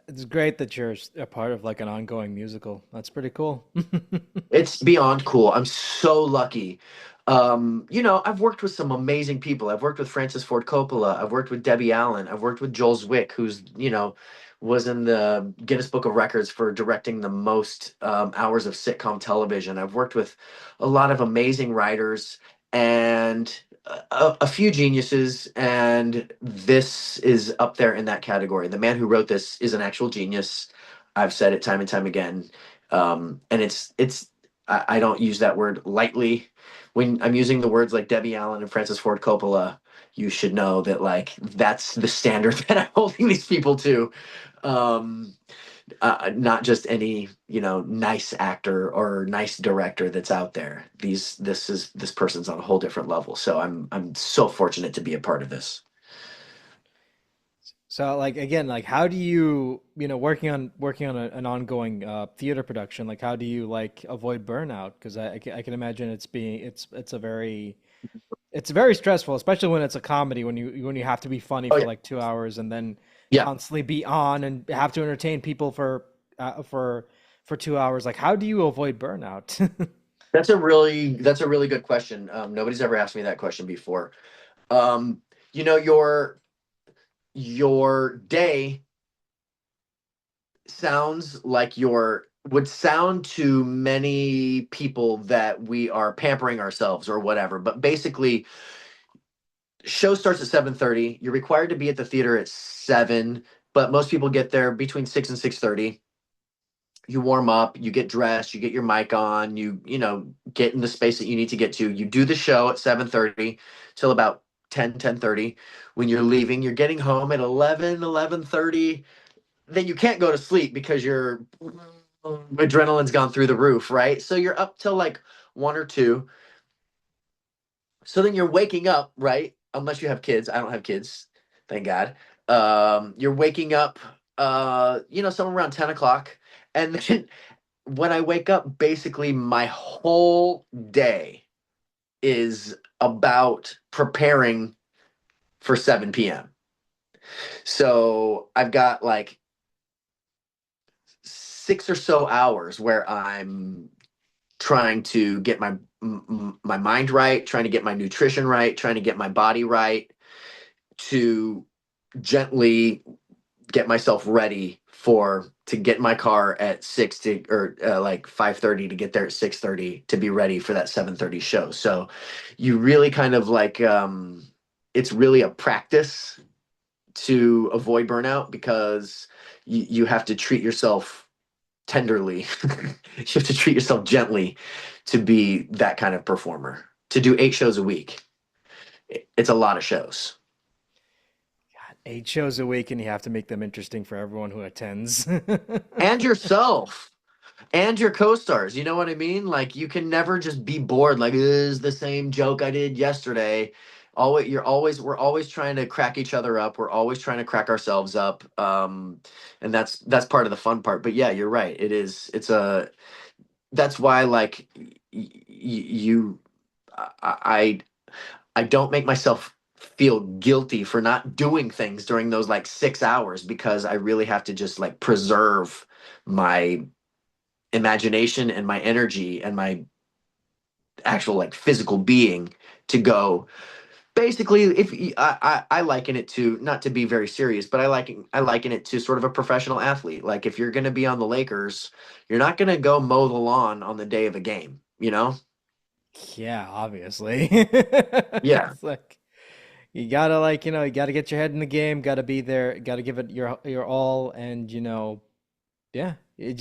It's great that you're a part of like an ongoing musical. That's pretty cool. It's beyond cool. I'm so lucky. I've worked with some amazing people. I've worked with Francis Ford Coppola. I've worked with Debbie Allen. I've worked with Joel Zwick, who's, was in the Guinness Book of Records for directing the most hours of sitcom television. I've worked with a lot of amazing writers and a few geniuses, and this is up there in that category. The man who wrote this is an actual genius. I've said it time and time again. And I don't use that word lightly. When I'm using the words like Debbie Allen and Francis Ford Coppola, you should know that like that's the standard that I'm holding these people to. Um, Not just any nice actor or nice director that's out there. This person's on a whole different level. So I'm so fortunate to be a part of this. So like again, like how do you, working on an ongoing theater production, like how do you like avoid burnout? Because I can imagine it's very stressful, especially when it's a comedy, when you have to be funny Oh for yeah, like 2 hours and then yeah. constantly be on and have to entertain people uh, for for 2 hours. Like how do you avoid burnout? That's a really good question. Nobody's ever asked me that question before. Um, you know, your day sounds like your would sound to many people that we are pampering ourselves or whatever, but basically show starts at 7:30. You're required to be at the theater at 7, but most people get there between 6 and 6:30. You warm up, you get dressed, you get your mic on, you get in the space that you need to get to. You do the show at 7:30 till about 10:30. When you're leaving, you're getting home at 11:30. Then you can't go to sleep because your adrenaline's gone through the roof, right? So you're up till like 1 or 2. So then you're waking up, right? Unless you have kids. I don't have kids, thank God. You're waking up, somewhere around 10 o'clock. And then when I wake up, basically my whole day is about preparing for 7 p.m. So I've got like 6 or so hours where I'm trying to get my mind right, trying to get my nutrition right, trying to get my body right, to gently get myself ready for to get in my car at 6 to or like 5:30 to get there at 6:30 to be ready for that 7:30 show. So you really kind of like it's really a practice to avoid burnout because you have to treat yourself tenderly. You have to treat yourself gently to be that kind of performer. To do 8 shows a week, it's a lot of shows. 8 shows a week, and you have to make them interesting for everyone who attends. And yourself. And your co-stars, you know what I mean? Like you can never just be bored like this is the same joke I did yesterday. We're always trying to crack each other up. We're always trying to crack ourselves up. And that's part of the fun part. But yeah, you're right. It's a that's why like you I I don't make myself feel guilty for not doing things during those like 6 hours because I really have to just like preserve my imagination and my energy and my actual like physical being to go. Basically, if I liken it to, not to be very serious, but I liken it to sort of a professional athlete. Like if you're going to be on the Lakers, you're not going to go mow the lawn on the day of a game, you know? Yeah, obviously. Yeah. It's like you gotta you gotta get your head in the game, gotta be there, gotta give it your all, and yeah, you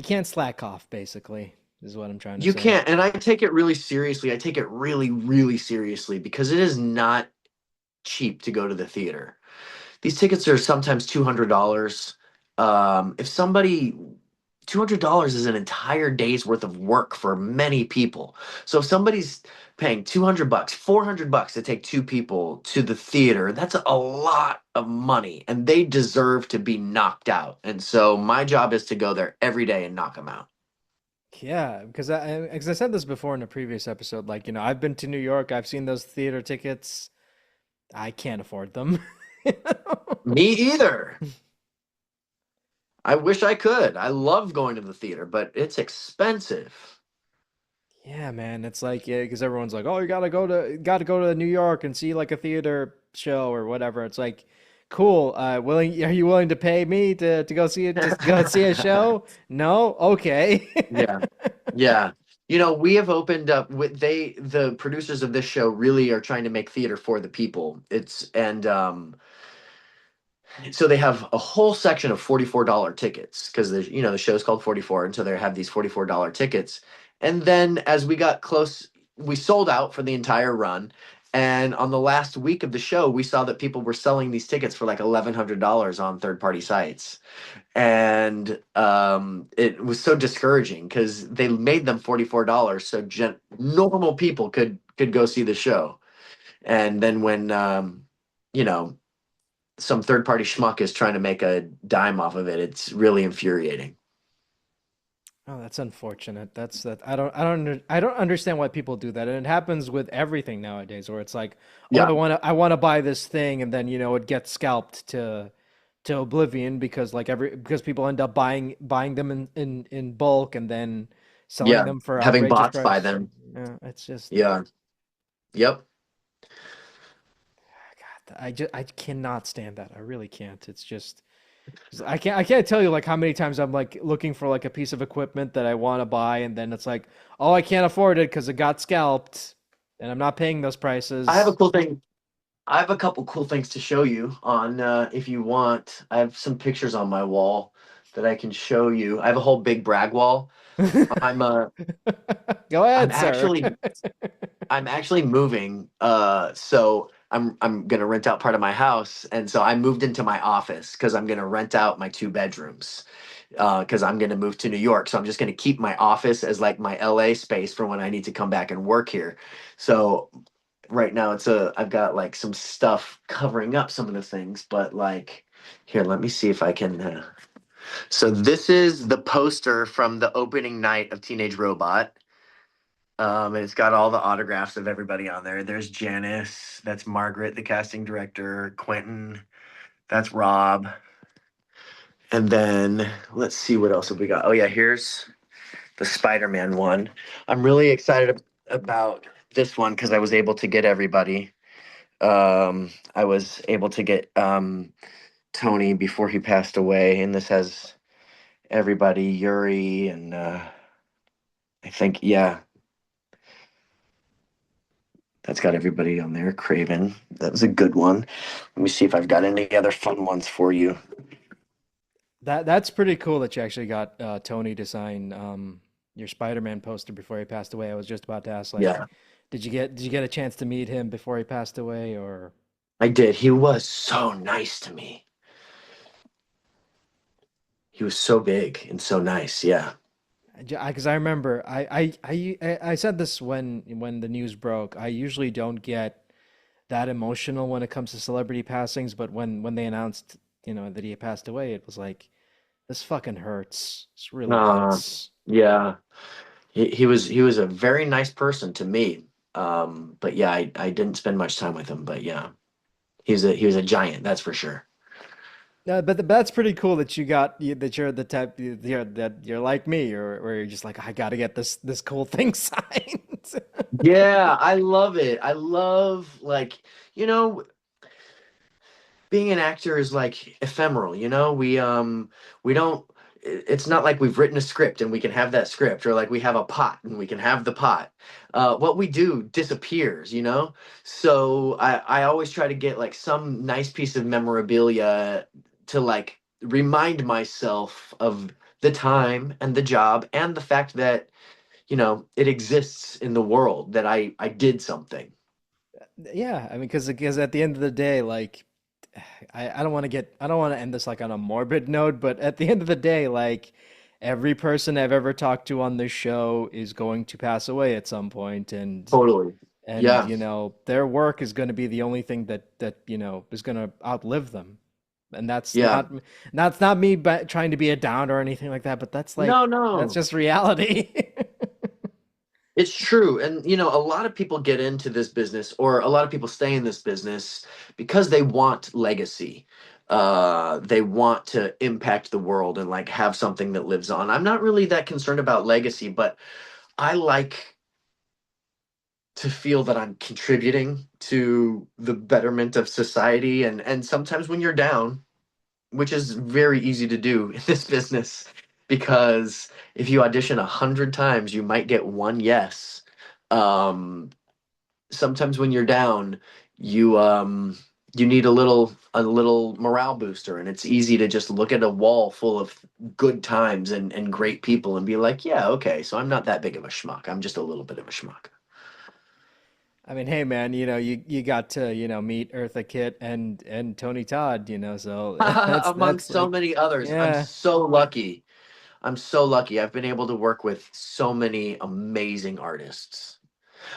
can't slack off, basically, is what I'm trying to You say. can't, and I take it really seriously. I take it really, really seriously because it is not cheap to go to the theater. These tickets are sometimes $200. If somebody $200 is an entire day's worth of work for many people. So if somebody's paying 200 bucks, 400 bucks to take two people to the theater, that's a lot of money and they deserve to be knocked out. And so my job is to go there every day and knock them out. Yeah, because I said this before in a previous episode, like, I've been to New York, I've seen those theater tickets. I can't afford them. You know? Me either. I wish I could. I love going to the theater, but it's expensive. Yeah, man, it's like, yeah, because everyone's like, "Oh, you gotta go to New York and see like a theater show or whatever." It's like, cool. Are you willing to pay me to go see it? Just go see a show? No? Okay. Yeah. Yeah. We have opened up with the producers of this show really are trying to make theater for the people. It's and So they have a whole section of $44 tickets because the show's called 44 and so they have these $44 tickets. And then as we got close, we sold out for the entire run. And on the last week of the show, we saw that people were selling these tickets for like $1,100 on third-party sites. And it was so discouraging because they made them $44 so normal people could go see the show. And then when you know some third party schmuck is trying to make a dime off of it. It's really infuriating. Oh, that's unfortunate. That's that. I don't understand why people do that, and it happens with everything nowadays. Where it's like, oh, Yeah, I want to buy this thing, and then it gets scalped to oblivion because because people end up buying them in bulk and then selling yeah. them for Having outrageous bots buy price. them. Yeah, it's just Yeah. Yep. God, I cannot stand that. I really can't. It's just 'cause I can't tell you like how many times I'm like looking for like a piece of equipment that I want to buy and then it's like, oh, I can't afford it because it got scalped and I'm not paying those I have a prices. cool thing. I have a couple cool things to show you on if you want. I have some pictures on my wall that I can show you. I have a whole big brag wall. I'm uh Go I'm ahead, sir. actually I'm actually moving. So I'm gonna rent out part of my house, and so I moved into my office because I'm gonna rent out my 2 bedrooms. Because I'm gonna move to New York, so I'm just gonna keep my office as like my LA space for when I need to come back and work here. So right now I've got like some stuff covering up some of the things, but like here, let me see if I can. So this is the poster from the opening night of Teenage Robot. And it's got all the autographs of everybody on there. There's Janice. That's Margaret, the casting director. Quentin. That's Rob. And then let's see what else have we got. Oh yeah, here's the Spider-Man one. I'm really excited about this one because I was able to get everybody. I was able to get Tony before he passed away, and this has everybody, Yuri, and I think yeah, that's got everybody on there. Craven. That was a good one. Let me see if I've got any other fun ones for you. That's pretty cool that you actually got Tony to sign your Spider-Man poster before he passed away. I was just about to ask like, Yeah, did you get a chance to meet him before he passed away or I did. He was so nice to me. He was so big and so nice. Yeah. Because I remember I said this when the news broke. I usually don't get that emotional when it comes to celebrity passings, but when they announced, that he had passed away, it was like this fucking hurts. This really Uh, hurts. yeah. He was a very nice person to me. But yeah, I didn't spend much time with him. But yeah, he was a giant. That's for sure. But that's pretty cool that that you're the type that you're like me, or where you're just like I got to get this cool thing signed. Yeah, I love it. I love like you know being an actor is like ephemeral, we don't it's not like we've written a script and we can have that script, or like we have a pot and we can have the pot. What we do disappears. So I always try to get like some nice piece of memorabilia to like remind myself of the time and the job and the fact that it exists in the world, that I did something. Yeah, I mean, because at the end of the day, like, I don't want to end this like on a morbid note, but at the end of the day, like, every person I've ever talked to on this show is going to pass away at some point, Totally. and Yeah. their work is going to be the only thing that is going to outlive them, and Yeah. that's not me trying to be a down or anything like that, but No, that's no. just reality. It's true. And, a lot of people get into this business, or a lot of people stay in this business because they want legacy. They want to impact the world and like have something that lives on. I'm not really that concerned about legacy, but I like to feel that I'm contributing to the betterment of society. And sometimes when you're down, which is very easy to do in this business, because if you audition 100 times, you might get one yes. Um, Sometimes when you're down, you need a little morale booster, and it's easy to just look at a wall full of good times and great people and be like, yeah, okay, so I'm not that big of a schmuck. I'm just a little bit of a schmuck. I mean, hey man, you got to, meet Eartha Kitt and Tony Todd, so Among that's so like many others. I'm yeah. so lucky. I'm so lucky. I've been able to work with so many amazing artists.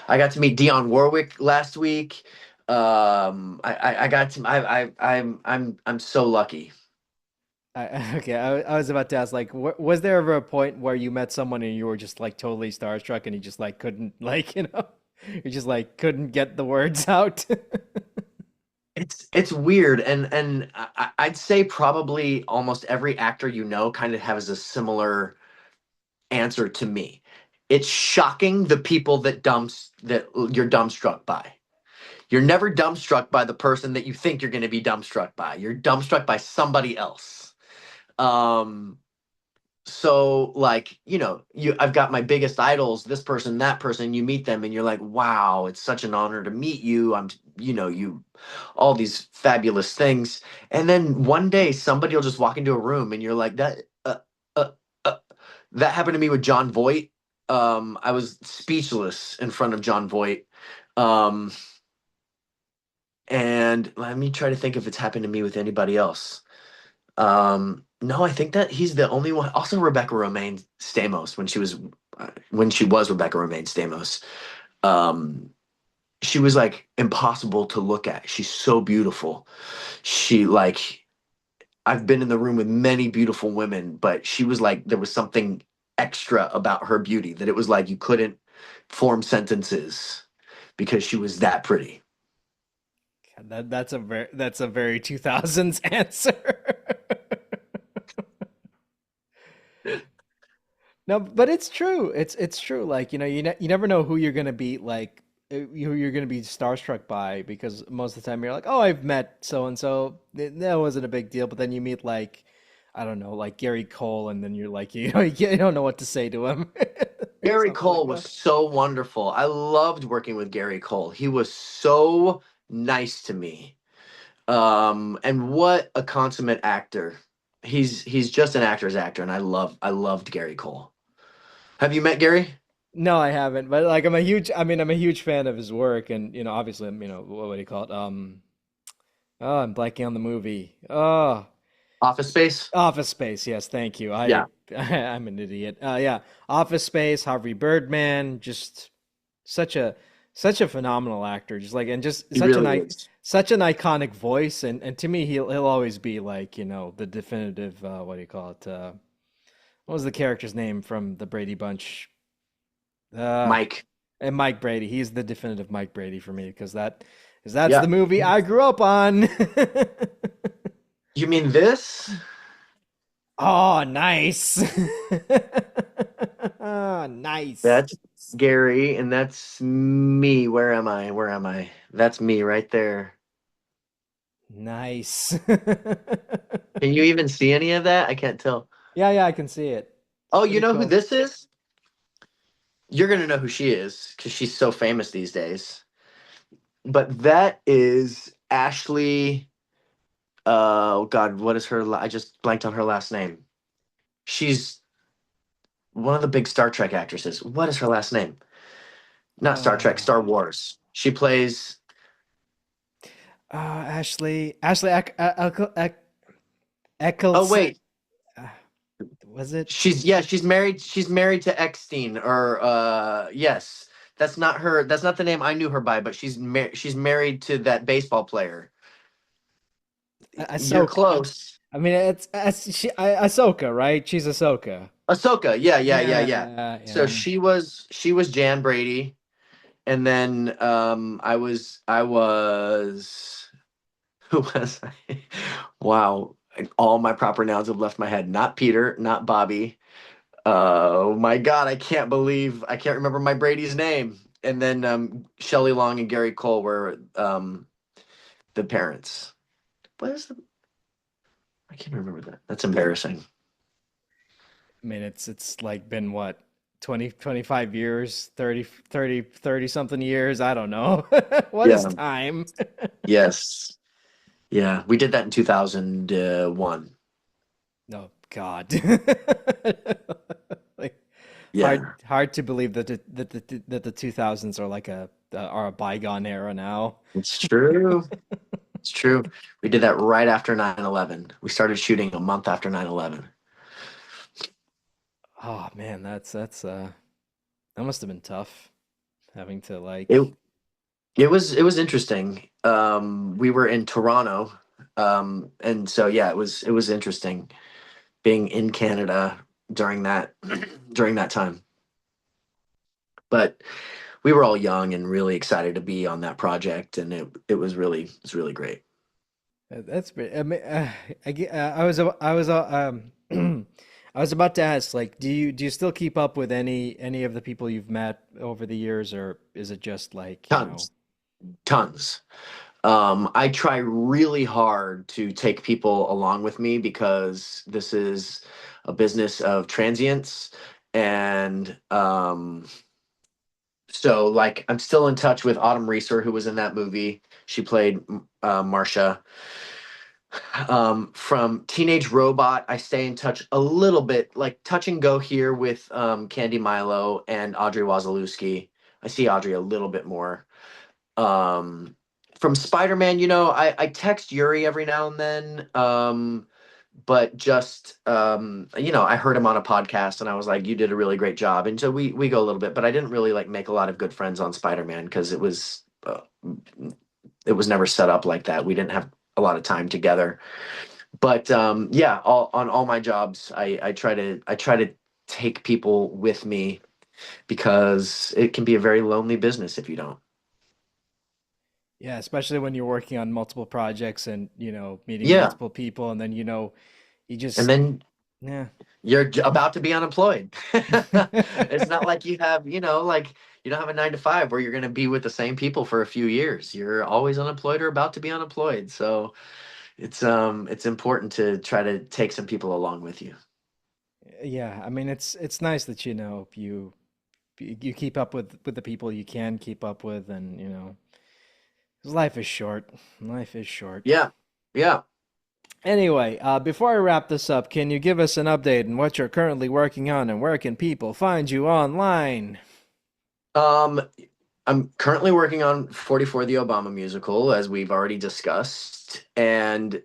I got to meet Dionne Warwick last week. I got to I'm so lucky. Okay, I was about to ask, like, was there ever a point where you met someone and you were just like totally starstruck and you just like couldn't, like, you just like couldn't get the words out? It's weird, and I'd say probably almost every actor you know kind of has a similar answer to me. It's shocking the people that you're dumbstruck by. You're never dumbstruck by the person that you think you're going to be dumbstruck by. You're dumbstruck by somebody else. Um, so like, I've got my biggest idols, this person, that person, you meet them and you're like, wow, it's such an honor to meet you. You all these fabulous things. And then one day somebody will just walk into a room and you're like, uh, uh. That happened to me with John Voight. I was speechless in front of John Voight. Um, and let me try to think if it's happened to me with anybody else. No, I think that he's the only one. Also, Rebecca Romaine Stamos when she was Rebecca Romaine Stamos. Um, she was like impossible to look at. She's so beautiful. She like I've been in the room with many beautiful women, but she was like there was something extra about her beauty that it was like you couldn't form sentences because she was that pretty. God, that's a very 2000s answer. No, but it's true. It's true. Like, you never know who you're gonna be like who you're gonna be starstruck by because most of the time you're like, oh, I've met so and so. That wasn't a big deal. But then you meet like, I don't know, like Gary Cole, and then you're like, you don't know what to say to him or Gary something like Cole was that. so wonderful. I loved working with Gary Cole. He was so nice to me. And what a consummate actor. He's just an actor's actor, and I loved Gary Cole. Have you met Gary? No, I haven't. But like, I'm a huge fan of his work, and obviously, what would you call it? Oh, I'm blanking on the movie. Oh. Office Space? Office Space, yes, thank you. Yeah, I'm an idiot. Yeah, Office Space, Harvey Birdman, just such a such a phenomenal actor. Just like and just he really is. such an iconic voice, and to me, he'll always be like the definitive. What do you call it? What was the character's name from the Brady Bunch? Uh, Mike. and Mike Brady. He's the definitive Mike Brady for me because that's the Yeah. movie I grew up on. You mean this? Oh, nice. Oh, nice. That's Gary, and that's me. Where am I? Where am I? That's me right there. Nice. Can you even see any of that? I can't tell. Yeah, yeah, I can see it. It's Oh, you pretty know who cool. this is? You're gonna know who she is because she's so famous these days. But that is Ashley. Oh God, what is her? I just blanked on her last name. She's one of the big Star Trek actresses. What is her last name? Not Star Trek, Uh, Star Wars. She plays. Ashley Oh Eccles, wait, uh, was it? she's married. She's married to Eckstein, or yes, that's not her. That's not the name I knew her by. But she's married to that baseball player. You're Ahsoka. close. I mean, Ahsoka, right? She's Ahsoka. Ahsoka. Yeah, yeah, yeah, yeah. Yeah, So yeah. she was Jan Brady, and then I was who was I? Wow, all my proper nouns have left my head. Not Peter, not Bobby. Oh my God, I can't remember my Brady's name. And then Shelley Long and Gary Cole were the parents. What is the? I can't remember that. That's embarrassing. I mean, it's like been what, 20, 25 years, 30 something years. I don't know. What is Yeah. time? Yes. Yeah. We did that in 2001. Oh God. Like Yeah. hard to believe that the 2000s are like are a bygone era now. It's true. It's true. We did that right after 9/11. We started shooting a month after 9/11. Oh man, that must have been tough having to It like It was interesting. We were in Toronto, and so yeah, it was interesting being in Canada during that during that time. But we were all young and really excited to be on that project, and it was really great. That's pretty. I was I was about to ask, like, do you still keep up with any of the people you've met over the years, or is it just like, you know? Tons, tons. I try really hard to take people along with me because this is a business of transients, and so like I'm still in touch with Autumn Reeser, who was in that movie. She played Marcia. From Teenage Robot, I stay in touch a little bit, like touch and go here with Candy Milo and Audrey Wazalewski. I see Audrey a little bit more. Um, from Spider-Man, I text Yuri every now and then. But just I heard him on a podcast and I was like, you did a really great job. And so we go a little bit, but I didn't really like make a lot of good friends on Spider-Man because it was never set up like that. We didn't have a lot of time together. But yeah, on all my jobs, I try to take people with me because it can be a very lonely business if you don't. Yeah, especially when you're working on multiple projects and, meeting Yeah, multiple people, and then, you and just, then yeah. you're about to be unemployed. It's not like like you don't have a 9 to 5 where you're going to be with the same people for a few years. You're always unemployed or about to be unemployed. So it's important to try to take some people along with you. Yeah, I mean, it's nice that, you keep up with the people you can keep up with, and, 'cause life is short. Life is short. Yeah. Yeah. Anyway, before I wrap this up, can you give us an update on what you're currently working on and where can people find you online? Um, I'm currently working on 44 the Obama musical, as we've already discussed. And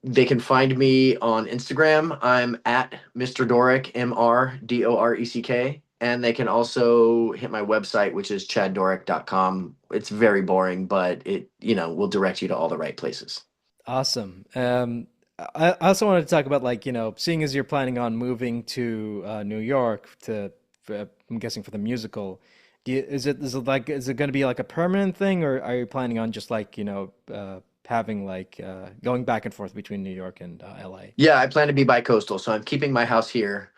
they can find me on Instagram. I'm at Mr. Doreck, MrDoreck. And they can also hit my website, which is chaddorek.com. It's very boring, but it will direct you to all the right places. Awesome. I also wanted to talk about, like, seeing as you're planning on moving to New York I'm guessing for the musical, is it going to be like a permanent thing, or are you planning on just like, having like going back and forth between New York and LA? Yeah, I plan to be bi-coastal, so I'm keeping my house here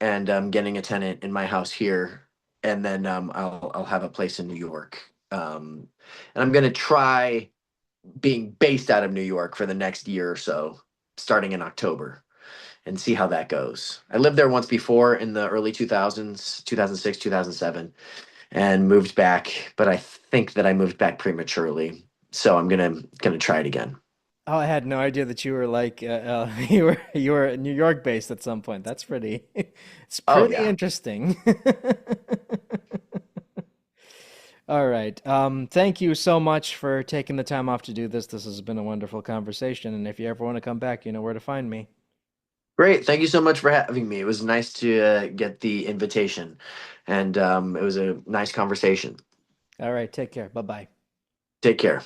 and getting a tenant in my house here, and then I'll have a place in New York. And I'm gonna try being based out of New York for the next year or so, starting in October, and see how that goes. I lived there once before in the early 2000s, 2006, 2007, and moved back, but I think that I moved back prematurely, so I'm gonna try it again. Oh, I had no idea that you were like you were New York based at some point. That's pretty it's Oh pretty yeah. interesting. All right. Thank you so much for taking the time off to do this. This has been a wonderful conversation, and if you ever want to come back, you know where to find me. Great. Thank you so much for having me. It was nice to get the invitation, and it was a nice conversation. All right, take care. Bye-bye. Take care.